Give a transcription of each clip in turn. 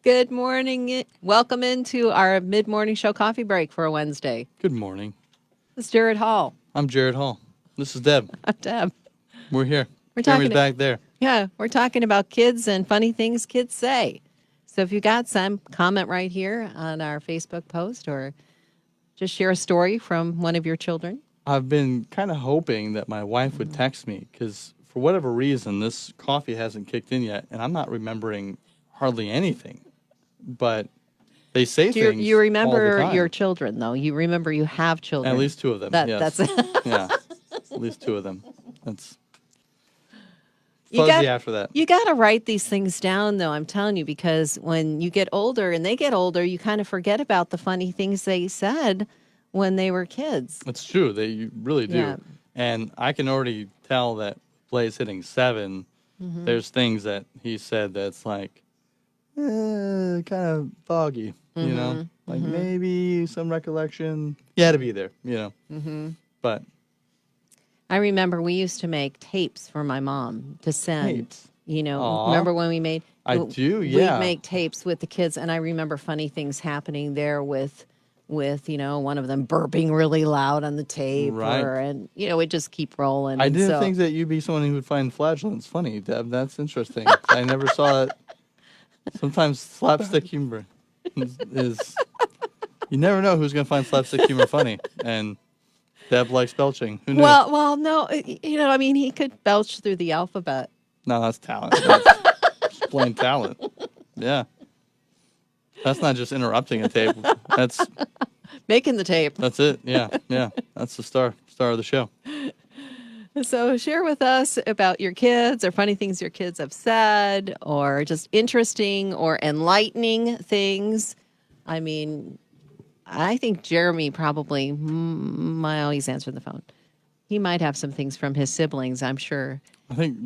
Good morning. Welcome into our mid-morning show coffee break for a Wednesday. Good morning. This is Gerad Hall. I'm Gerad Hall. This is Deb. I'm Deb. We're here. We're Jeremy's talking back there. Yeah, we're talking about kids and funny things kids say. So if you got some, comment right here on our Facebook post or just share a story from one of your children. I've been kind of hoping that my wife would text me because for whatever reason, this coffee hasn't kicked in yet, and I'm not remembering hardly anything. But they say things You remember all the time. your children, though. You remember you have children. At least two of them, yes. That's Yeah, at least two of them. That's fuzzy after that. You got to write these things down, though, I'm telling you, because when you get older and they get older, you kind of forget about the funny things they said when they were kids. It's true. You really do. Yeah. And I can already tell that Blaze hitting 7, there's things that he said that's like, kind of foggy, you know? Like maybe some recollection. You had to be there, you know? But I remember we used to make tapes for my mom to send. Tapes? You know, Aw. remember when we made? I do, yeah. We'd make tapes with the kids, and I remember funny things happening there with you know, one of them burping really loud on the tape, Right. and you know, we'd just keep rolling. I and didn't so, think that you'd be someone who would find flatulence funny, Deb. That's interesting. I never saw it. Sometimes slapstick humor is you never know who's going to find slapstick humor funny. And Deb likes belching. Who knew? Well, no, you know, I mean, he could belch through the alphabet. No, that's talent. That's plain talent. Yeah. That's not just interrupting a tape. That's Making the tape. it. Yeah. That's the star of the show. So share with us about your kids or funny things your kids have said or just interesting or enlightening things. I mean, I think Jeremy probably might always answer the phone. He might have some things from his siblings, I'm sure. I think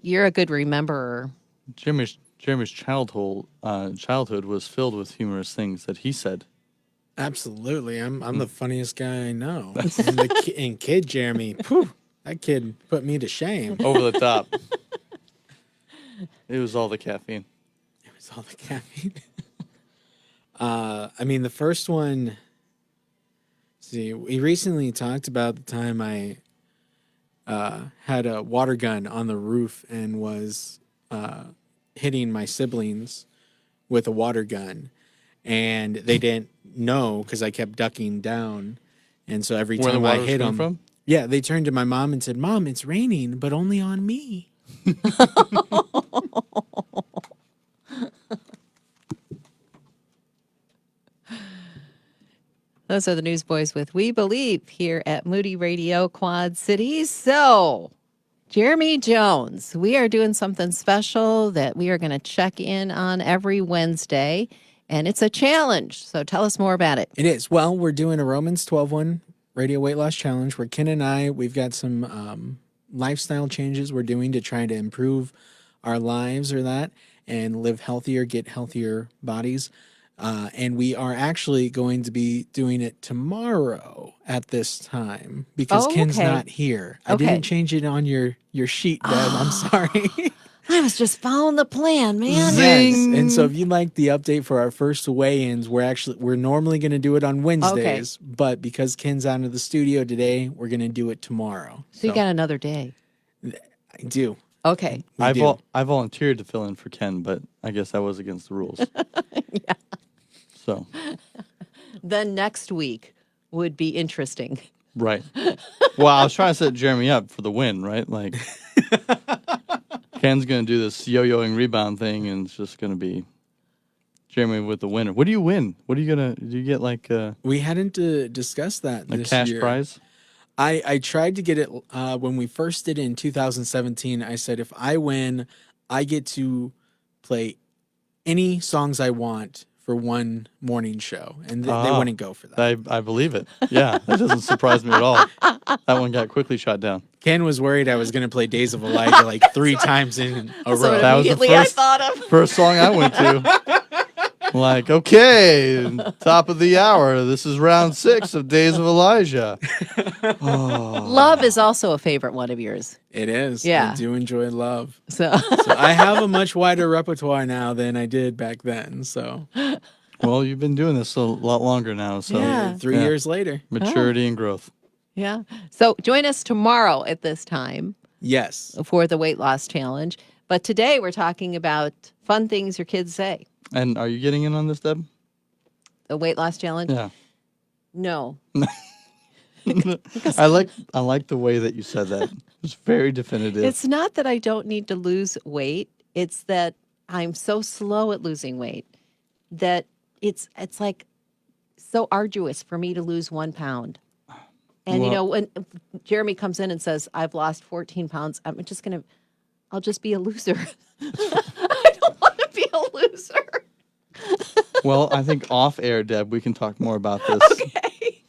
You're a good rememberer. Jeremy's childhood was filled with humorous things that he said. Absolutely. I'm the funniest guy I know. And kid Jeremy, that kid put me to shame. Over the top. It was all the caffeine. It was all the caffeine. I mean, the first one, see, we recently talked about the time I had a water gun on the roof and was hitting my siblings with a water gun. And they didn't know because I kept ducking down. And so every Where the time I water hit was coming them, from? yeah, they turned to my mom and said, "Mom, it's raining, but only on me." Those are the Newsboys with We Believe here at Moody Radio Quad Cities. So, Jeremy Jones, we are doing something special that we are going to check in on every Wednesday, and it's a challenge. So tell us more about it. It is. Well, we're doing a Romans 12-1 radio weight loss challenge where Ken and I, we've got some lifestyle changes we're doing to try to improve our lives or that and live healthier, get healthier bodies. And we are actually going to be doing it tomorrow at this time because Ken's not here. I didn't change it on your sheet, Deb. I'm sorry. I was just following the plan, man. Yes. And so if you'd like the update for our first weigh-ins, we're normally going to do it on Wednesdays, but because Ken's out of the studio today, we're going to do it tomorrow. So you got another day. I do. Okay. I volunteered to fill in for Ken, but I guess that was against the rules. Yeah. So, Then next week would be interesting. right. Well, I was trying to set Jeremy up for the win, right? Like, Ken's going to do this yo-yoing rebound thing, and it's just going to be Jeremy with the winner. What do you win? What are you going to, do you get like We hadn't discussed that a this cash year. prize? I tried to get it when we first did it in 2017. I said, if I win, I get to play any songs I want for one morning show. And they wouldn't go for that. I believe it. Yeah, that doesn't surprise me at all. That one got quickly shot down. Ken was worried I was going to play Days of Elijah like 3 times in a So row. That was the immediately first- I thought of. First song I went to. Like, okay, top of the hour. This is round 6 of Days of Elijah. Love is also a favorite one of yours. It is. Yeah. I do enjoy love. So So I have a much wider repertoire now than I did back then. So Well, you've been doing this a lot longer now, so Yeah. 3 Yeah. years later. maturity and growth. yeah. So join us tomorrow at this time Yes. for the weight loss challenge. But today we're talking about fun things your kids say. And are you getting in on this, Deb? The weight loss challenge? Yeah. No. I like the way that you said that. It's very definitive. It's not that I don't need to lose weight. It's that I'm so slow at losing weight that it's like so arduous for me to lose 1 pound. And Well- when Jeremy comes in and says, I've lost 14 pounds, I'll just be a loser. I don't want to be a loser. Well, I think off air, Deb, we can talk more about this. Okay.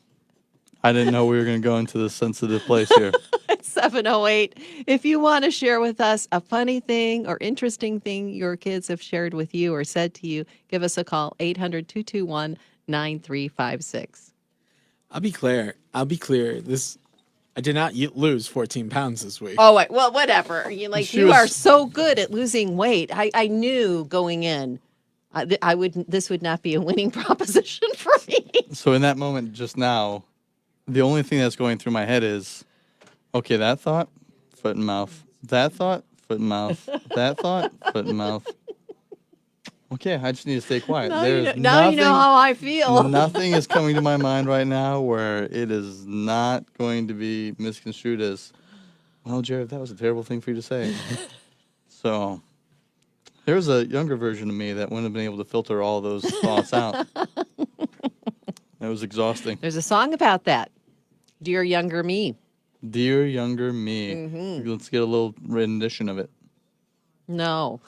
I didn't know we were going to go into this sensitive place here. It's 7:08. If you want to share with us a funny thing or interesting thing your kids have shared with you or said to you, give us a call, 800-221-9356. I'll be clear. I did not lose 14 pounds this week. Oh, wait, well, whatever. She You was- are so good at losing weight. I knew going in, this would not be a winning proposition for me. So in that moment just now, the only thing that's going through my head is, okay, that thought, foot and mouth. That thought, foot and mouth. That thought, foot and mouth. Okay, I just need to stay quiet. Now There's you know how I feel. Nothing is coming to my mind right now where it is not going to be misconstrued as, well, Jared, that was a terrible thing for you to say. So there's a younger version of me that wouldn't have been able to filter all those thoughts out. It was exhausting. There's a song about that. Dear Younger Me. Dear younger me. Mm-hmm. Let's get a little rendition of it. No.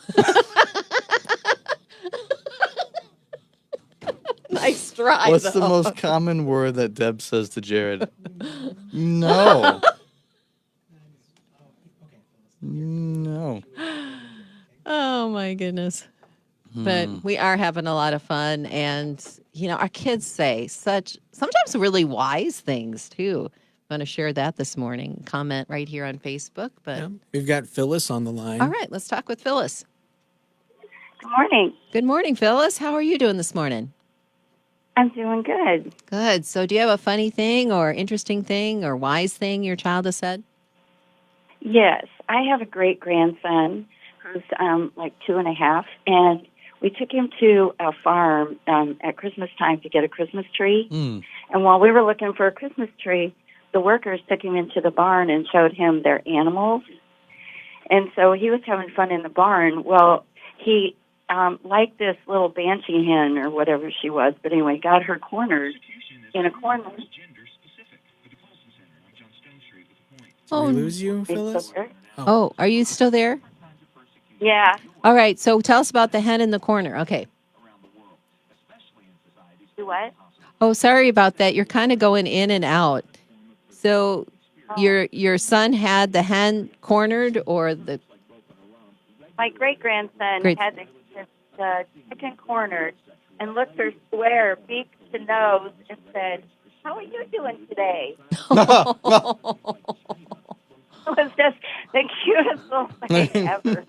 Nice try, What's the though. most common word that Deb says to Jared? No. No. Oh, my goodness. But we are having a lot of fun. And, our kids say sometimes really wise things, too. I'm going to share that this morning. Comment right here on Facebook. But Yeah. We've got Phyllis on the line. all right, let's talk with Phyllis. Good morning. Good morning, Phyllis. How are you doing this morning? I'm doing good. Good. So do you have a funny thing or interesting thing or wise thing your child has said? Yes, I have a great grandson who's like 2.5, and we took him to a farm at Christmas time to get a Christmas tree. Mm. And while we were looking for a Christmas tree, the workers took him into the barn and showed him their animals. And so he was having fun in the barn. Well, he liked this little banshee hen or whatever she was, but anyway, got her cornered in a corner. Did we lose you, Phyllis? Oh, are you still there? Yeah. All right. So tell us about the hen in the corner. Okay. Do what? Oh, sorry about that. You're kind of going in and out. So your son had the hen cornered or the My great-grandson Great. had the chicken cornered and looked her square, beak to nose, and said, "How are you doing today?" It was just the cutest little thing ever.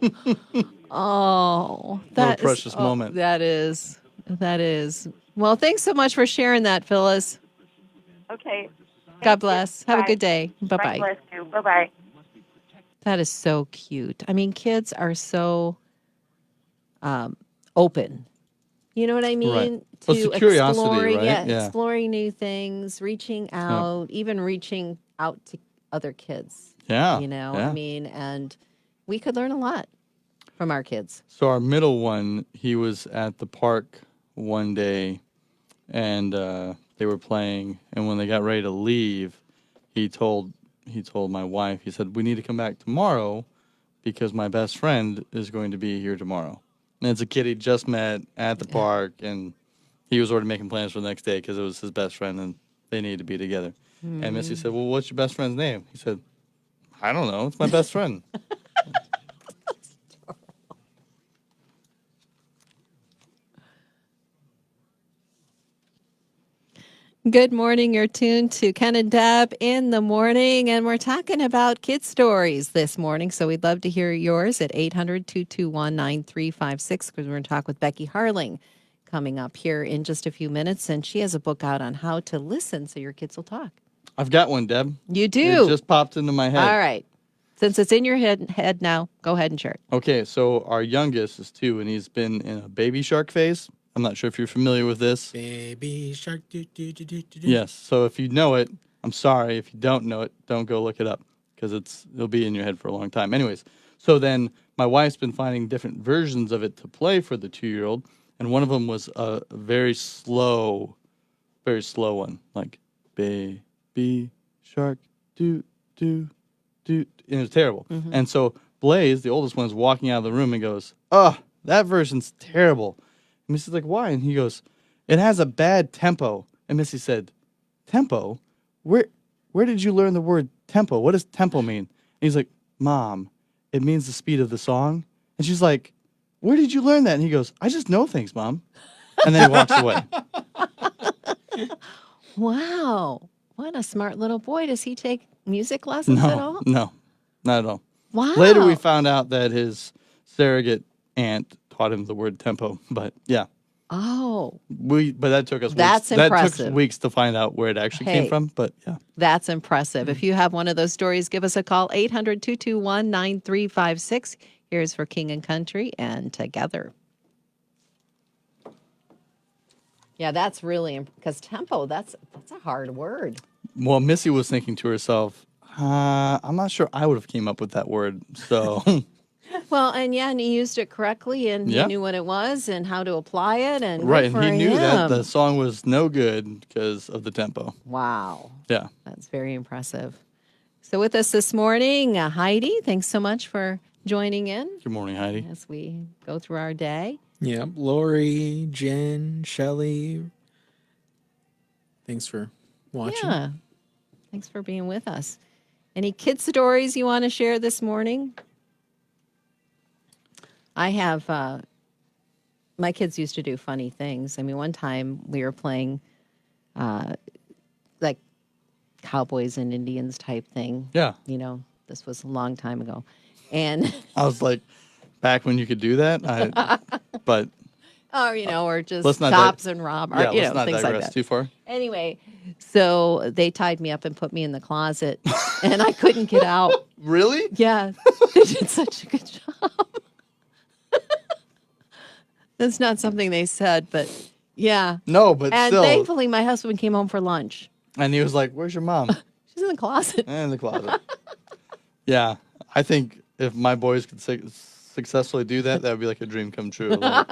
Oh, What a that precious moment. That is. Well, thanks so much for sharing that, Phyllis. Okay. God bless. Have a Bye. good day. God Bye-bye. bless you. Bye-bye. That is so cute. I mean, kids are so open. You know what I mean? Right. Well, it's the curiosity, exploring, right? Yeah. exploring new things, reaching out, even reaching out to other kids. Yeah. I mean, and we could learn a lot from our kids. So our middle one, he was at the park one day, and they were playing. And when they got ready to leave, he told my wife. He said, "We need to come back tomorrow because my best friend is going to be here tomorrow." And it's a kid he just met at the park, and he was already making plans for the next day because it was his best friend, and they needed to be together. And Missy said, "Well, what's your best friend's name?" He said, "I don't know. It's my best friend." Good morning. You're tuned to Ken and Deb in the morning, and we're talking about kid stories this morning. So we'd love to hear yours at 800-221-9356 because we're going to talk with Becky Harling coming up here in just a few minutes. And she has a book out on how to listen so your kids will talk. I've got one, Deb. You do? It just popped into my head. All right. Since it's in your head now, go ahead and share it. Okay, so our youngest is 2, and he's been in a baby shark phase. I'm not sure if you're familiar with this. Baby shark. Do, do, do, do, do. Yes. So if you know it, I'm sorry. If you don't know it, don't go look it up because it'll be in your head for a long time. Anyways, so then my wife's been finding different versions of it to play for the 2-year-old, and one of them was a very slow one, like baby shark, do do do, and it was terrible. And so Blaze, the oldest one, is walking out of the room and goes, "Oh, that version's terrible." And Missy's like, "Why?" And he goes, "It has a bad tempo." And Missy said, "Tempo? Where did you learn the word tempo? What does tempo mean?" And he's like, "Mom, it means the speed of the song." And she's like, "Where did you learn that?" And he goes, "I just know things, Mom." And then he walks away. Wow. What a smart little boy. Does he take music lessons at all? No, not at all. Wow. Later we found out that his surrogate aunt taught him the word tempo, but yeah. Oh, But that took us That's weeks. That impressive. took weeks to find out where it actually Hey. came from, but yeah. that's impressive. If you have one of those stories, give us a call, 800-221-9356. Here's for King and Country and Together. Yeah, that's really, because tempo, that's a hard word. Well, Missy was thinking to herself, I'm not sure I would have came up with that word. So Well, and he used it correctly, and he Yeah. knew what it was and how to apply it, and good right, and for he knew that him. the song was no good because of the tempo. Wow. Yeah. That's very impressive. So with us this morning, Heidi, thanks so much for joining in Good morning, Heidi. as we go through our day. Yep. Lori, Jen, Shelly. Thanks for watching. Yeah. Thanks for being with us. Any kid stories you want to share this morning? I have, my kids used to do funny things. I mean, one time we were playing like cowboys and Indians type thing. Yeah. You know, this was a long time ago. And, I was like, back when you could do that. But or just let's not cops and rob, or, yeah, let's not things like digress that. too far. Anyway, so they tied me up and put me in the closet, and I couldn't get out. Really? Yeah, they did such a good job. That's not something they said, but yeah. No, but And still. thankfully, my husband came home for lunch. And he was like, "Where's your mom?" She's in the closet. In the closet. Yeah, I think if my boys could successfully do that, that would be like a dream come true. Like,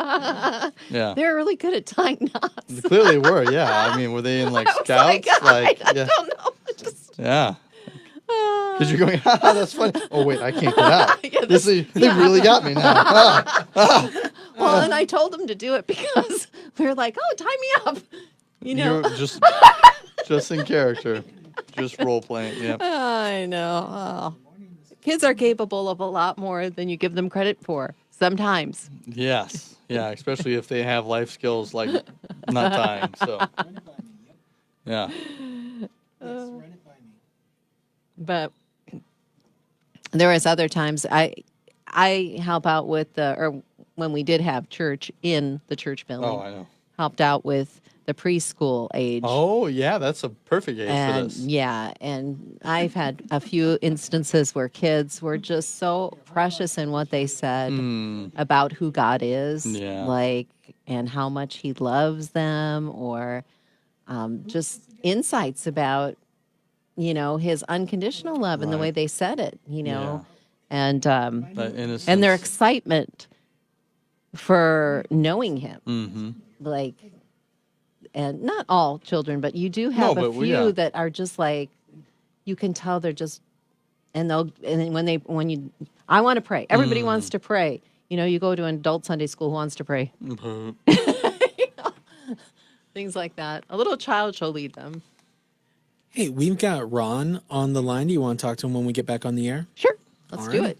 yeah, They're really good at tying knots. they clearly were. Yeah, I mean, were they in like scouts? I Yeah, don't know. Just, yeah. Because you're going, that's funny. Oh wait, I can't get out. Yeah, They really got me now. well, and I told them to do it because we were like, "Oh, tie me up," You're just in character, just role playing. Yeah. I know. Oh. Kids are capable of a lot more than you give them credit for. Sometimes. Yes. Yeah. Especially if they have life skills like not tying. So. Yeah. But there was other times I help out with or when we did have church in the church building. Oh, I know. Helped out with the preschool age. Oh, yeah, that's a perfect age for this. Yeah, and I've had a few instances where kids were just so precious in what they said about who God is, Yeah. like, and how much He loves them, or just insights about, His unconditional love and the Right. way they said it, Yeah. and That innocence. and their excitement for knowing Him, Mm-hmm. like. And not all children, but you do have a few that are just like, you can tell they're just, and then I want to pray. Everybody wants to pray. You go to an adult Sunday school, who wants to pray? Things like that. A little child shall lead them. Hey, we've got Ron on the line. Do you want to talk to him when we get back on the air? Sure, let's All do right. it.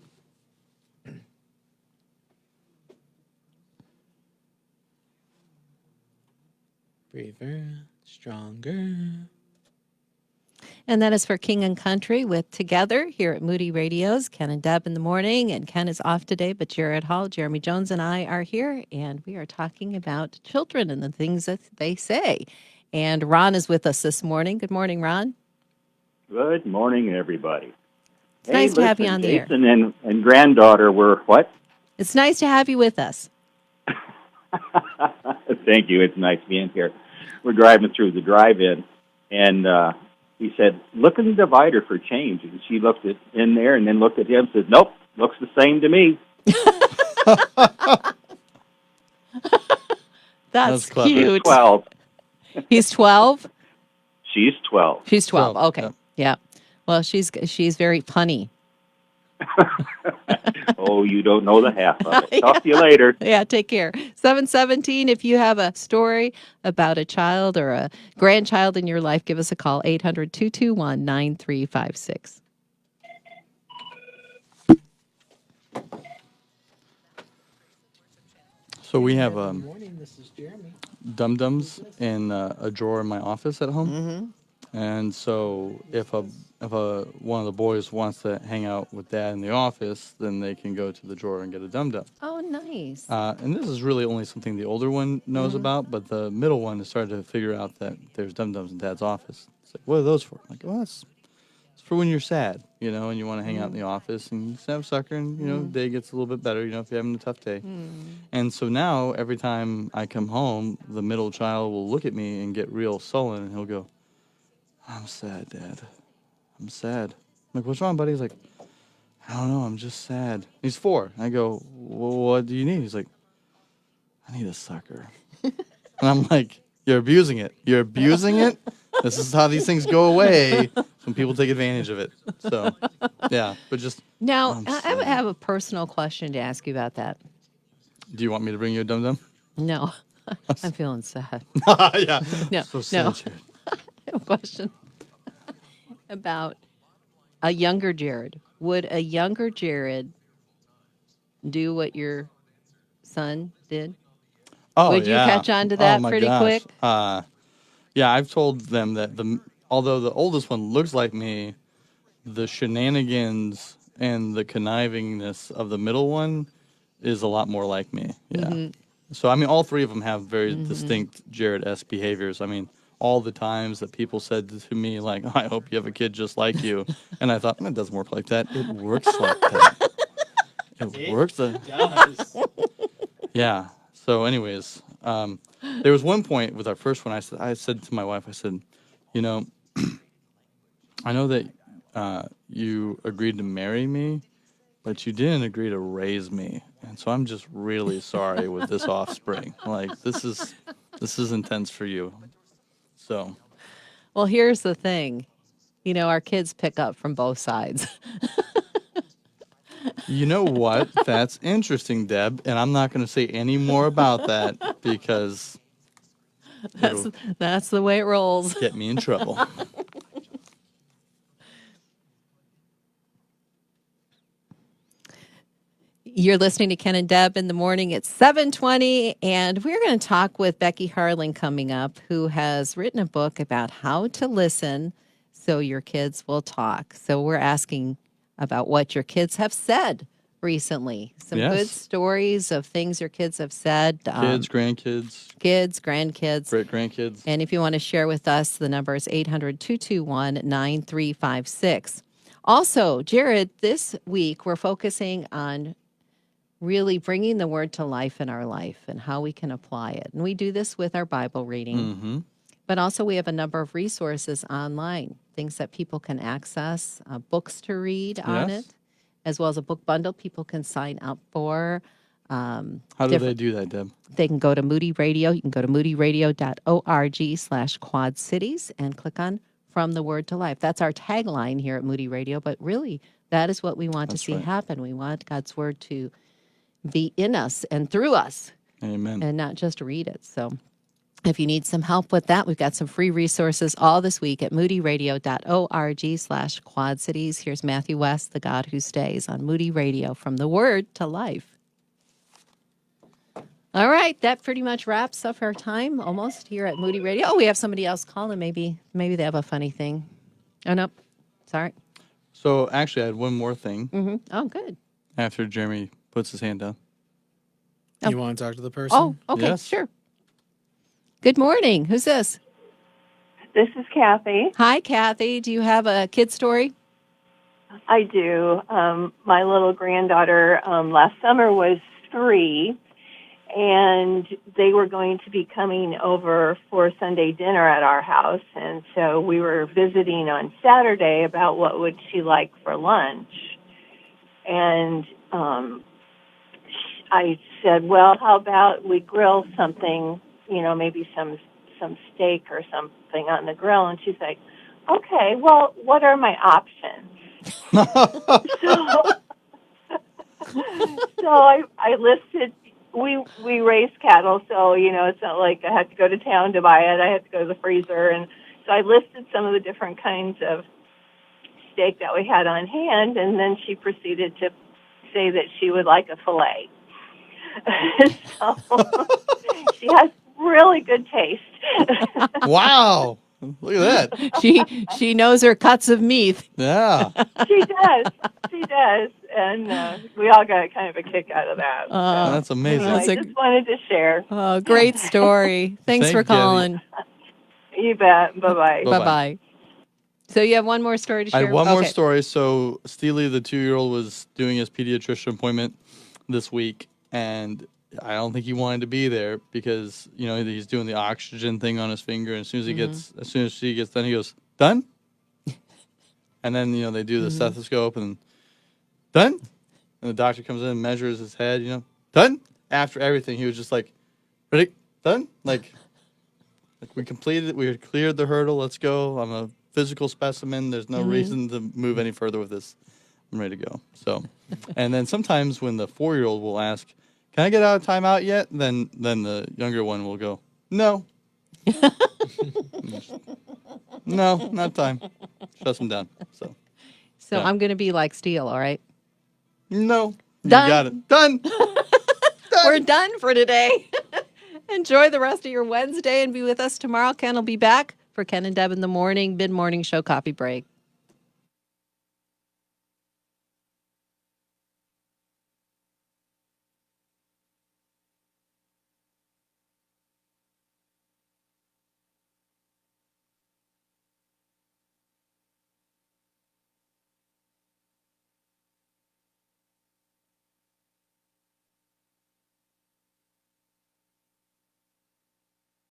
Braver, stronger. And that is for King and Country with Together here at Moody Radio's Ken and Deb in the morning. And Ken is off today, but Gerad Hall, Jeremy Jones, and I are here, and we are talking about children and the things that they say. And Ron is with us this morning. Good morning, Ron. Good morning, everybody. It's nice to have you on the air. Jason and granddaughter were what? It's nice to have you with us. Thank you. It's nice being here. We're driving through the drive-in, and he said, "Look in the divider for change." And she looked in there and then looked at him and said, "Nope, looks the same to me." That's clever. cute. 12. He's 12? She's 12. She's 12. 12, Okay. yeah. Yeah. Well, she's very punny. Oh, you don't know the half of it. Talk to you later. Yeah, take care. 717, if you have a story about a child or a grandchild in your life, give us a call, 800-221-9356. So we have Good morning, this is Jeremy. dum-dums in a drawer in my office at home. Mm-hmm. And so if one of the boys wants to hang out with dad in the office, then they can go to the drawer and get a dum-dum. Oh, nice. And this is really only something the older one knows about, but the middle one has started to figure out that there's dum-dums in dad's office. It's like, what are those for? I'm like, well, it's for when you're sad, and you want to hang out in the office and you just have sucker and, day gets a little bit better, if you're having a tough day. And so now every time I come home, the middle child will look at me and get real sullen and he'll go, "I'm sad, Dad. I'm sad." I'm like, "What's wrong, buddy?" He's like, "I don't know. I'm just sad." He's 4. I go, "Well, what do you need?" He's like, "I need a sucker." And I'm like, "You're abusing it. You're abusing it. This is how these things go away when people take advantage of it." So, yeah, but just. Now, I'm I sad. have a personal question to ask you about that. Do you want me to bring you a dum-dum? No, I'm feeling sad. Yeah. No, So no. sad, Jared. I have a question about a younger Jared. Would a younger Jared do what your son did? Oh, Would you yeah. catch on to Oh, that my pretty gosh. quick? Yeah, I've told them that although the oldest one looks like me, the shenanigans and the connivingness of the middle one is a lot more like me. Yeah. So, I mean, all 3 of them have very distinct Jared-esque behaviors. I mean, all the times that people said to me, like, "I hope you have a kid just like you." And I thought, it doesn't work like that. It works like that. It works. Does. Yeah. So, anyways, there was one point with our first one. I said to my wife, I said, I know that you agreed to marry me, but you didn't agree to raise me, and so I'm just really sorry with this offspring. Like this is intense for you. So. Well, here's the thing. Our kids pick up from both sides. You know what? That's interesting, Deb, and I'm not going to say any more about that because That's the way it rolls. get me in trouble. You're listening to Ken and Deb in the morning. It's 7:20, and we're going to talk with Becky Harling coming up, who has written a book about how to listen so your kids will talk. So we're asking about what your kids have said recently. Some Yes. good stories of things your kids have said. Kids, grandkids, Kids, grandkids. great-grandkids. And if you want to share with us, the number is 800-221-9356. Also, Jared, this week we're focusing on really bringing the word to life in our life and how we can apply it. And we do this with our Bible reading. But also we have a number of resources online, things that people can access, books to read on Yes. it, as well as a book bundle people can sign up for. How do they do that, Deb? They can go to Moody Radio. You can go to moodyradio.org/Quad Cities and click on From the Word to Life. That's our tagline here at Moody Radio, but really that is what we want to That's see right. happen. We want God's Word to be in us and through us Amen. and not just read it. So if you need some help with that, we've got some free resources all this week at moodyradio.org/Quad Cities. Here's Matthew West, The God Who Stays, on Moody Radio, From the Word to Life. All right, that pretty much wraps up our time almost here at Moody Radio. Oh, we have somebody else calling. Maybe they have a funny thing. Oh no, sorry. So actually, I had one more thing Oh, good. after Jeremy puts his hand down. You want to talk to the person? Oh, okay, Yes. sure. Good morning. Who's this? This is Kathy. Hi, Kathy. Do you have a kid story? I do. My little granddaughter last summer was 3, and they were going to be coming over for Sunday dinner at our house. And so we were visiting on Saturday about what would she like for lunch. And I said, well, how about we grill something, maybe some steak or something on the grill. And she's like, okay, well, what are my options? So I listed, we raise cattle, so, it's not like I had to go to town to buy it. I had to go to the freezer. And so I listed some of the different kinds of steak that we had on hand, and then she proceeded to say that she would like a filet. So she has really good taste. Wow. Look at that. She knows her cuts of meat. Yeah. She does, and we all got kind of a kick out of that. That's amazing. I just wanted to share. Oh, great story. Thanks for Thank you, Debbie. calling. You bet. Bye-bye. Bye-bye. Bye-bye. So you have one more story to share? I have one more Okay. story. So Steely, the 2-year-old, was doing his pediatrician appointment this week, and I don't think he wanted to be there because he's doing the oxygen thing on his finger, and as soon as she gets done, he goes, "Done?" And then they do the stethoscope and done, and the doctor comes in and measures his head. Done. After everything, he was just like, "Ready? Done?" Like we completed it. We had cleared the hurdle. Let's go. I'm a physical specimen. There's no reason to move any further with this. I'm ready to go. So, and then sometimes when the 4-year-old will ask, "Can I get out of timeout yet?" Then the younger one will go, "No." No, not time. Shuts him down. So yeah. I'm going to be like Steele, all right? no. You Done. got it. Done. We're done for today. Enjoy the rest of your Wednesday and be with us tomorrow. Ken will be back for Ken and Deb in the morning, mid-morning show coffee break.